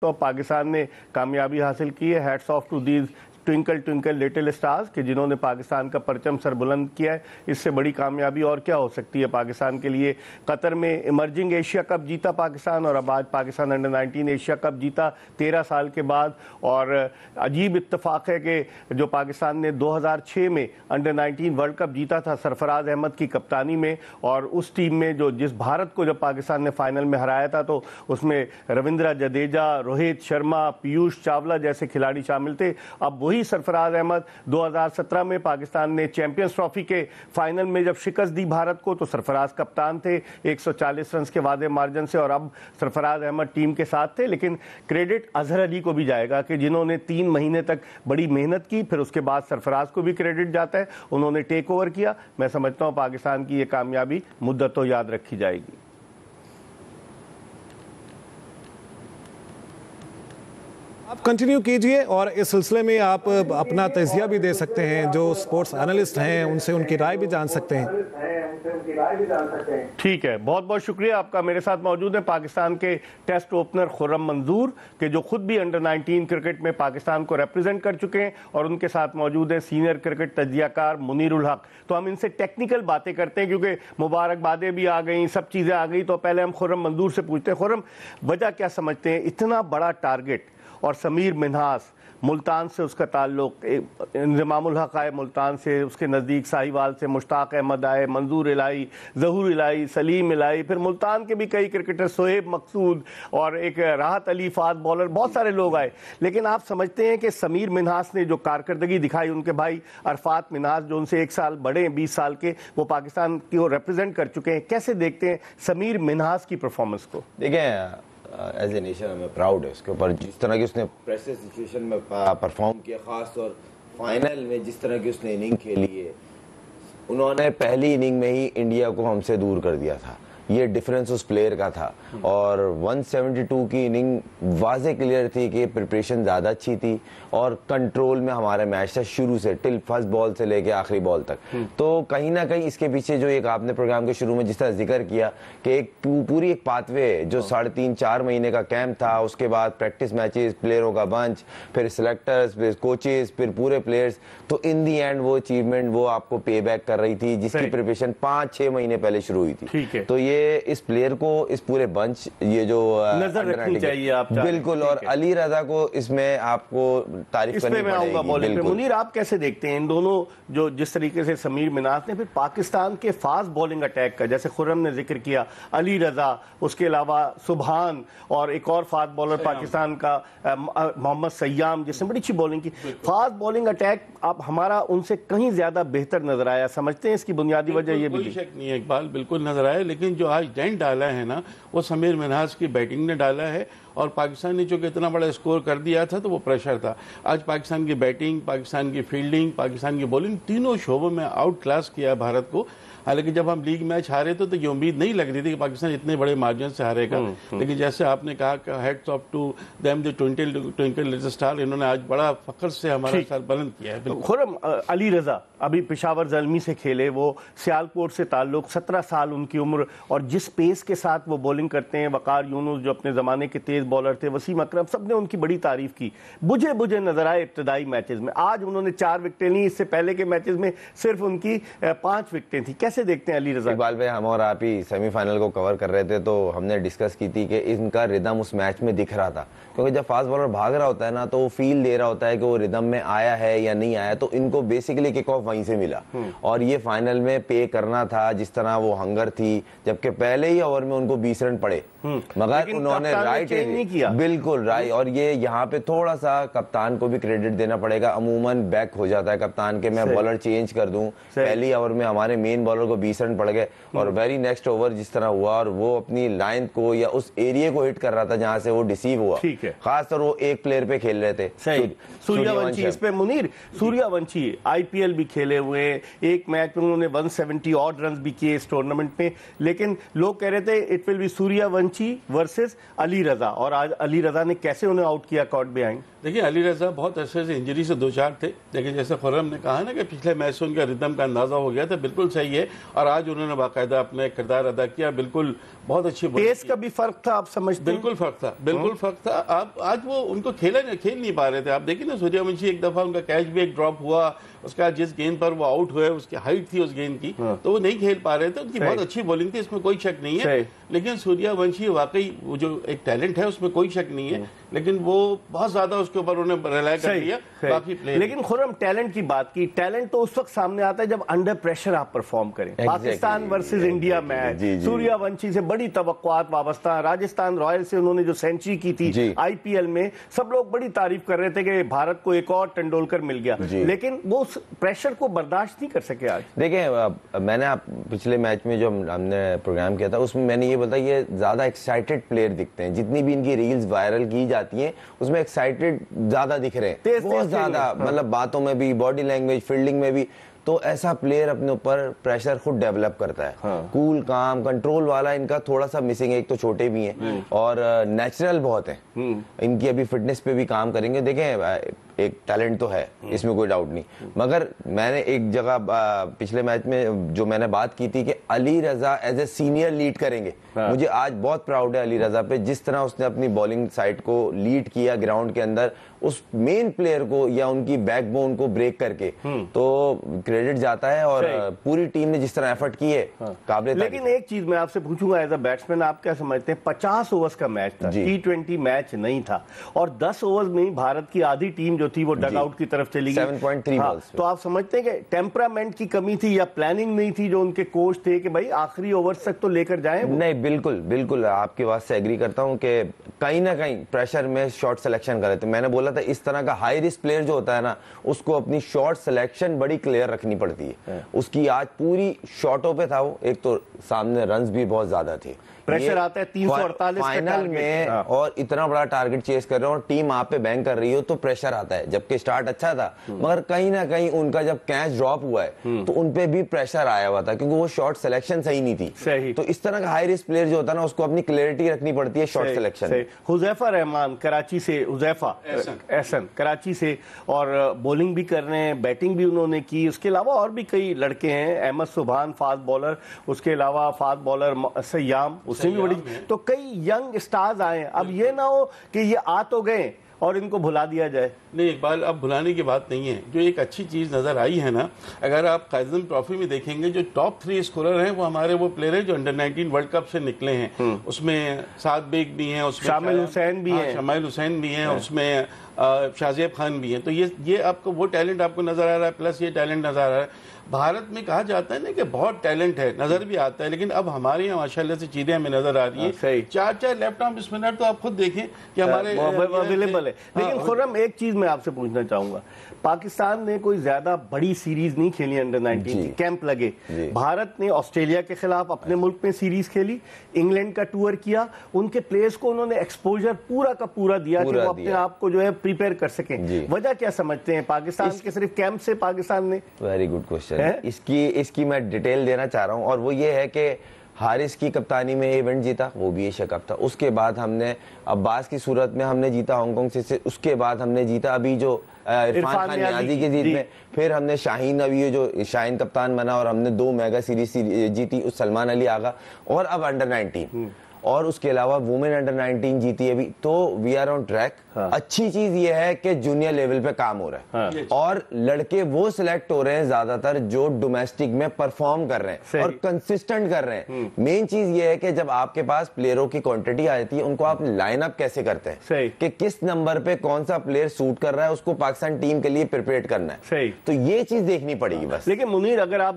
तो पाकिस्तान ने कामयाबी हासिल की है। Hats off to these twinkle twinkle little stars कि जिन्होंने पाकिस्तान का परचम सर बुलंद किया है। इससे बड़ी कामयाबी और क्या हो सकती है पाकिस्तान के लिए। कतर में इमर्जिंग एशिया कप जीता पाकिस्तान और अब आज पाकिस्तान अंडर 19 एशिया कप जीता 13 साल के बाद। और अजीब इत्तेफाक है कि जो पाकिस्तान ने 2006 में अंडर 19 वर्ल्ड कप जीता था सरफराज अहमद की कप्तानी में, और उस टीम में जो जिस भारत को जब पाकिस्तान ने फाइनल में हराया था तो उसमें रविंद्र जडेजा, रोहित शर्मा, पीयूष चावला जैसे खिलाड़ी शामिल थे। अब वही सरफराज अहमद 2017 में पाकिस्तान ने चैंपियंस ट्रॉफी के फाइनल में जब शिकस्त दी भारत को तो सरफराज कप्तान थे 140 रन के वादे मार्जिन से, और अब सरफराज अहमद टीम के साथ थे। लेकिन क्रेडिट अजहर अली को भी जाएगा कि जिन्होंने 3 महीने तक बड़ी मेहनत की, फिर उसके बाद सरफराज को भी क्रेडिट जाता है, उन्होंने टेक ओवर किया। मैं समझता हूं पाकिस्तान की ये कामयाबी मुद्दत तो याद रखी जाएगी। आप कंटिन्यू कीजिए और इस सिलसिले में आप अपना तजिया भी दे सकते हैं, जो स्पोर्ट्स एनालिस्ट हैं उनसे उनकी राय भी जान सकते हैं। ठीक है, बहुत बहुत शुक्रिया आपका। मेरे साथ मौजूद है पाकिस्तान के टेस्ट ओपनर खुर्रम मंजूर के जो खुद भी अंडर 19 क्रिकेट में पाकिस्तान को रिप्रेजेंट कर चुके हैं, और उनके साथ मौजूद है सीनियर क्रिकेट तजियाकार मुनीरुल हक। तो हम इनसे टेक्निकल बातें करते हैं क्योंकि मुबारकबादें भी आ गई, सब चीज़ें आ गई। तो पहले हम खुर्रम मंजूर से पूछते हैं, खुर्रम वजह क्या समझते हैं इतना बड़ा टारगेट, और समीर मिन्हास मुल्तान से उसका ताल्लुक, इंज़मामुल हक आए मुल्तान से, उसके नज़दीक साहिवाल से मुश्ताक अहमद आए, मंजूर इलाही, ज़हूर इलाही, सलीम इलाही, फिर मुल्तान के भी कई क्रिकेटर, सोहेब मकसूद और एक राहत अली फास्ट बॉलर, बहुत सारे लोग आए। लेकिन आप समझते हैं कि समीर मिन्हास ने जो कारकर्दगी दिखाई, उनके भाई अरफात मिन्हास जो उनसे 1 साल बड़े हैं, 20 साल के, वो पाकिस्तान को रिप्रेजेंट कर चुके हैं, कैसे देखते हैं समीर मिन्हास की परफॉर्मेंस को? देखें, एज ए नेशन हमें प्राउड है उसके ऊपर, जिस तरह की उसने प्रेशर सिचुएशन में परफॉर्म किया, खास तौर फाइनल में जिस तरह की उसने इनिंग खेली है। उन्होंने पहली इनिंग में ही इंडिया को हमसे दूर कर दिया था, ये डिफरेंस उस प्लेयर का था। और 172 की इनिंग वाज़े क्लियर थी कि प्रिपरेशन ज़्यादा अच्छी थी और कंट्रोल में हमारा मैच था शुरू से, टिल फर्स्ट बॉल से लेके आखिरी बॉल तक। तो कहीं ना कहीं इसके पीछे जो एक आपने प्रोग्राम के शुरू में जिस तरह जिक्र किया कि एक पूरी एक पाथवे जो 3.5-4 महीने का कैंप था, उसके बाद प्रैक्टिस मैचेस, प्लेयरों का बंच, फिर सिलेक्टर्स, फिर कोचेस, फिर पूरे प्लेयर्स, तो इन दी एंड वो अचीवमेंट वो आपको पे बैक कर रही थी, जिसकी प्रिपरेशन 5-6 महीने पहले शुरू हुई थी। तो ये इस प्लेयर को, इस पूरे बंच, ये जो नजर रखनी चाहिए आप, बिल्कुल। और अली रजा को इसमें आपको तारीफ करनी पड़ेगी। मुनीर, आप कैसे देखते हैं इन दोनों, जो जिस तरीके से समीर मिन्हास ने फिर पाकिस्तान के फास्ट बॉलिंग अटैक का, जैसे खुर्रम ने जिक्र किया, अली रजा, उसके अलावा सुबहान और एक और फास्ट बॉलर पाकिस्तान का मोहम्मद सयाम जिसने बड़ी अच्छी बॉलिंग की। फास्ट बॉलिंग अटैक आप हमारा उनसे कहीं ज्यादा बेहतर नजर आया, समझते हैं इसकी बुनियादी वजह ये भी? कोई शक नहीं है इकबाल, बिल्कुल नजर आया। लेकिन जो आज डेंट डाला है ना, वो समीर मिन्हास की बैटिंग ने डाला है। और पाकिस्तान ने चूंकि इतना बड़ा स्कोर कर दिया था तो वो प्रेशर था। आज पाकिस्तान की बैटिंग, पाकिस्तान की फील्डिंग, पाकिस्तान की बॉलिंग, तीनों शोबों में आउट क्लास किया है भारत को। हालांकि जब हम लीग मैच हारे थे तो ये उम्मीद नहीं लग रही थी कि पाकिस्तान इतने बड़े मार्जिन से हारेगा। लेकिन जैसे आपने कहा कि heads off to them the twinkle little star, इन्होंने आज बड़ा फख्र से हमारा सर बुलंद किया है। खुर्रम, अली रजा अभी पेशावर ज़ल्मी से खेले, वो सियालकोट से ताल्लुक, 17 साल उनकी उम्र, और जिस पेस के साथ वो बॉलिंग करते हैं, वकार यूनुस जो अपने ज़माने के तेज़ बॉलर थे, वसीम अकरम, सब ने उनकी बड़ी तारीफ की। बुझे बुझे नजर आए इब्तदाई मैचेस में। आज उन्होंने 4 विकेटें ली, इससे पहले के मैचेस में सिर्फ उनकी 5 विकेटें थी। कैसे देखते हैं अली रजा? इकबाल भाई, हम और आप ही सेमीफाइनल को कवर कर रहे थे तो हमने डिस्कस की थी कि इनका रिदम उस मैच में दिख रहा था, क्योंकि जब फास्ट बॉलर भाग रहा होता है ना तो वो फील दे रहा होता है कि वो रिदम में आया है या नहीं आया। तो इनको बेसिकली किक ऑफ वहीं से मिला और ये फाइनल में पे करना था, जिस तरह वो हंगर थी, जबकि पहले ही ओवर में उनको 20 रन पड़े, मगर उन्होंने राइट नहीं किया, बिल्कुल राइट। और ये यहाँ पे थोड़ा सा कप्तान को भी क्रेडिट देना पड़ेगा। अमूमन बैक हो जाता है कप्तान के, मैं बॉलर चेंज कर दूं, पहली ओवर में हमारे मेन बॉलर को 20 रन पड़ गए और वेरी नेक्स्ट ओवर जिस तरह हुआ और वो अपनी लाइन को या उस एरिया को हिट कर रहा था जहां से वो डिसीव हुआ, खासतौर वो एक प्लेयर पे खेल रहे थे, सूर्यवंशी। इस पे मुनीर, सूर्यवंशी आईपीएल भी खेले हुए, एक मैच में उन्होंने 170 ऑड रन भी किए इस टूर्नामेंट में, लेकिन लोग कह रहे थे it will be Suryavanshi Suryavanshi versus Ali Raza, और आज अली रजा ने कैसे उन्हें आउट किया कॉट बिहाइंड। देखिए अली रजा बहुत अरसे से इंजरी से दो चार थे, लेकिन जैसे खुर्रम ने कहा ना कि पिछले मैच से उनका रिदम का अंदाजा हो गया था, बिल्कुल सही है। और आज उन्होंने बाकायदा अपने किरदार अदा किया, बिल्कुल बहुत अच्छी पेस का भी फर्क था, आप समझते हैं? बिल्कुल फर्क था, बिल्कुल फर्क था। आप आज वो उनको खेल नहीं पा रहे थे। आप देखिए ना सूर्यवंशी एक दफा उनका कैच भी एक ड्रॉप हुआ, उसका जिस गेंद पर वो आउट हुए उसकी हाइट थी उस गेंद की, तो वो नहीं खेल पा रहे थे। उनकी बहुत अच्छी बॉलिंग थी, इसमें कोई शक नहीं है, लेकिन सूर्यवंशी वाकई वो जो एक टैलेंट है उसमें कोई शक नहीं है, लेकिन वो बहुत ज्यादा उसके ऊपर उन्हें रिलाय कर दिया बाकी प्लेयर। लेकिन खुर्रम टैलेंट की बात की, टैलेंट तो उस वक्त सामने आता है जब अंडर प्रेशर आप परफॉर्म करें। Pakistan versus India match, Suryavanshi से बड़ी तवक्कुआत वाबस्ता, राजस्थान रॉयल्स से उन्होंने जो सेंचुरी की थी आईपीएल में, सब लोग बड़ी तारीफ कर रहे थे कि भारत को एक और तेंदुलकर मिल गया, लेकिन वो उस प्रेशर को बर्दाश्त नहीं कर सके। आज देखिए मैंने पिछले मैच में जो हमने प्रोग्राम किया था उसमें मैंने ये बताया, ये ज्यादा एक्साइटेड प्लेयर दिखते हैं, जितनी भी इनकी रील्स वायरल की जाती हैं उसमें एक्साइटेड ज्यादा दिख रहे हैं, बहुत ज्यादा, मतलब बातों में भी, बॉडी लैंग्वेज, फील्डिंग में भी। तो ऐसा प्लेयर अपने ऊपर प्रेशर खुद डेवलप करता है। कूल काम कंट्रोल वाला इनका थोड़ा सा मिसिंग है, एक तो छोटे भी हैं और नेचुरल बहुत है। इनकी अभी फिटनेस पे भी काम करेंगे। देखें एक टैलेंट तो है, इसमें कोई डाउट नहीं, मगर मैंने एक जगह पिछले मैच में जो मैंने बात की थी कि अली रजा एज ए सीनियर लीड करेंगे। मुझे आज बहुत प्राउड है अली रजा पे, जिस तरह उसने अपनी बॉलिंग साइड को लीड किया ग्राउंड के अंदर, उस मेन प्लेयर को या उनकी बैकबोन को ब्रेक करके, तो क्रेडिट जाता है। और पूरी टीम ने जिस तरह एफर्ट की है काबिल। लेकिन एक चीज मैं आपसे पूछूंगा एज अ बैट्समैन, आप क्या समझते हैं 50 ओवर्स का मैच था, T20 मैच नहीं था, और 10 ओवर्स में ही भारत की आधी टीम जो थी वो डग आउट की तरफ चली गई 7.3 बॉल्स। तो आप समझते हैं कि टेम्परामेंट की कमी थी या प्लानिंग नहीं थी जो उनके कोच थे कि भाई आखिरी ओवर्स तक तो लेकर जाएं? नहीं, बिल्कुल बिल्कुल आपकी बात से एग्री करता हूं कि कहीं ना कहीं प्रेशर में शॉट सिलेक्शन कर रहे थे। मैंने बोला था इस तरह का हाई रिस्क प्लेयर जो होता है ना, उसको अपनी शॉट सिलेक्शन बड़ी क्लियर रखनी पड़ती है। उसकी आज पूरी शॉटों पे था वो, एक तो सामने रन्स भी बहुत ज्यादा थे, प्रेशर आता है 348 फाइनल में, और इतना बड़ा टारगेट चेस कर रहे हो और टीम आप पे बैंक कर रही हो, तो प्रेशर आता है। जबकि स्टार्ट अच्छा था, मगर कहीं ना कहीं उनका जब कैच ड्रॉप हुआ है तो उनपे भी प्रेशर आया हुआ था, क्योंकि वो शॉट सिलेक्शन सही नहीं थी। तो इस तरह का हाई रिस्क प्लेयर जो होता है ना, उसको अपनी क्लैरिटी रखनी पड़ती है शॉट सिलेक्शन। हुजैफा रहमान कराची से, हुजैफा एहसन कराची से, और बॉलिंग भी कर रहे हैं, बैटिंग भी उन्होंने की। उसके अलावा और भी कई लड़के हैं, अहमद सुभान फास्ट बॉलर, उसके अलावा फास्ट बॉलर सयाम, उससे भी बड़ी, तो कई यंग स्टार्स आए। अब ये ना हो कि ये आ तो गए और इनको भुला दिया जाए। नहीं, इकबाल अब भुलाने की बात नहीं है। जो एक अच्छी चीज नजर आई है ना, अगर आप कायज़म ट्रॉफी में देखेंगे, जो टॉप 3 स्कोरर हैं वो हमारे वो प्लेयर हैं जो अंडर 19 वर्ल्ड कप से निकले हैं। उसमें साद बेग भी हैं, उसमें शामिल हुसैन भी हैं, शमाइल हुसैन भी हैं, उसमें शाहजेब खान भी हैं। तो ये आपको वो टैलेंट आपको नजर आ रहा है, प्लस ये टैलेंट नजर आ रहा है। भारत में कहा जाता है ना कि बहुत टैलेंट है, नजर भी आता है, लेकिन अब हमारे यहाँ माशाल्लाह से चीजें हमें नजर आ रही है। 4 लेफ्ट आर्म स्पिनर तो आप खुद देखें कि हमारे अवेलेबल है। लेकिन खुर्रम एक चीज मैं आपसे पूछना चाहूंगा, पाकिस्तान ने कोई ज्यादा बड़ी सीरीज नहीं खेली अंडर 19, कैंप लगे। भारत ने ऑस्ट्रेलिया के खिलाफ अपने मुल्क में सीरीज खेली, इंग्लैंड का टूर किया, उनके प्लेयर्स को उन्होंने एक्सपोजर पूरा का पूरा दिया कि वो अपने आप को जो है प्रिपेयर कर सकें। वजह क्या समझते हैं पाकिस्तान के सिर्फ कैंप से पाकिस्तान ने? Very good question. इसकी मैं डिटेल देना चाह रहा हूं, और वो ये है कि हारिस की कप्तानी में इवेंट जीता, वो भी एशिया कप था। उसके बाद हमने अब्बास की सूरत में हमने जीता हांगकांग से, उसके बाद हमने जीता अभी जो इरफान खान नियाजी की जीत में, फिर हमने शाहीन, अभी ये जो शाहीन कप्तान बना, और हमने 2 मेगा सीरीज जीती, उस सलमान अली आगा, और अब अंडर 19, और उसके अलावा वुमेन अंडर 19 जीती अभी। तो वी आर ऑन ट्रैक। अच्छी चीज ये है कि जूनियर लेवल पे काम हो रहा है, और लड़के वो सिलेक्ट हो रहे हैं ज्यादातर जो डोमेस्टिक में परफॉर्म कर रहे हैं और कंसिस्टेंट कर रहे हैं। मेन चीज ये है कि जब आपके पास प्लेयरों की क्वांटिटी आ जाती है, उनको आप लाइन अप कैसे करते हैं कि किस नंबर पे कौन सा प्लेयर सूट कर रहा है, उसको पाकिस्तान टीम के लिए प्रिपेयर करना है। तो ये चीज देखनी पड़ेगी बस। लेकिन मुनीर, अगर आप